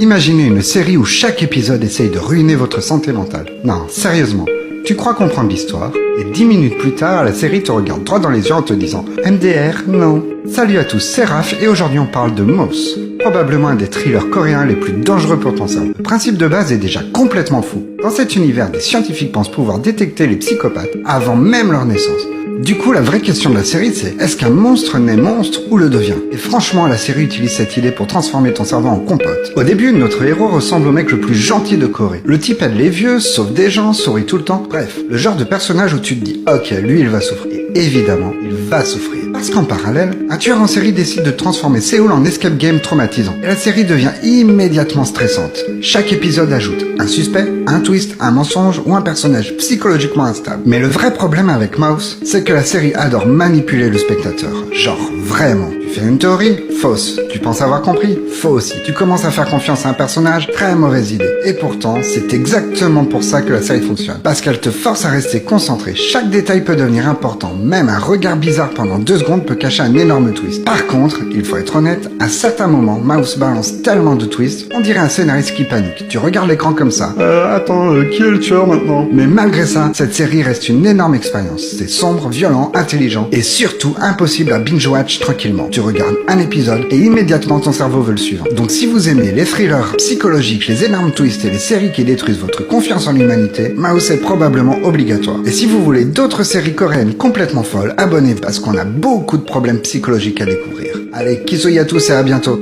Imaginez une série où chaque épisode essaye de ruiner votre santé mentale. Non, sérieusement, tu crois comprendre l'histoire, et 10 minutes plus tard, la série te regarde droit dans les yeux en te disant « MDR, non ». Salut à tous, c'est Raph, et aujourd'hui on parle de Mouse. Probablement un des thrillers coréens les plus dangereux pour ton cerveau. Le principe de base est déjà complètement fou. Dans cet univers, des scientifiques pensent pouvoir détecter les psychopathes avant même leur naissance. Du coup, la vraie question de la série, c'est est-ce qu'un monstre naît monstre ou le devient? Et franchement, la série utilise cette idée pour transformer ton cerveau en compote. Au début, notre héros ressemble au mec le plus gentil de Corée. Le type aide les vieux, sauve des gens, sourit tout le temps. Bref, le genre de personnage où tu te dis « Ok, lui, il va souffrir. » Et évidemment, il va souffrir. Parce qu'en parallèle, un tueur en série décide de transformer Séoul en escape game traumatisant. Et la série devient immédiatement stressante. Chaque épisode ajoute un suspect, un twist, un mensonge ou un personnage psychologiquement instable. Mais le vrai problème avec Mouse, c'est que la série adore manipuler le spectateur. Genre, vraiment. Tu fais une théorie? Fausse. Tu penses avoir compris? Faux aussi. Tu commences à faire confiance à un personnage? Très mauvaise idée. Et pourtant, c'est exactement pour ça que la série fonctionne. Parce qu'elle te force à rester concentré. Chaque détail peut devenir important. Même un regard bizarre pendant 2 secondes peut cacher un énorme twist. Par contre, il faut être honnête, à certains moments, Mouse balance tellement de twists, on dirait un scénariste qui panique. Tu regardes l'écran comme ça. Attends, qui est le tueur maintenant? Mais malgré ça, cette série reste une énorme expérience. C'est sombre, violent, intelligent et surtout impossible à binge-watch tranquillement. Tu regardes un épisode et immédiatement ton cerveau veut le suivre. Donc si vous aimez les thrillers psychologiques, les énormes twists et les séries qui détruisent votre confiance en l'humanité, Mouse est probablement obligatoire. Et si vous voulez d'autres séries coréennes complètement folles, abonnez-vous parce qu'on a beaucoup de problèmes psychologiques à découvrir. Allez, kisoy à tous et à bientôt.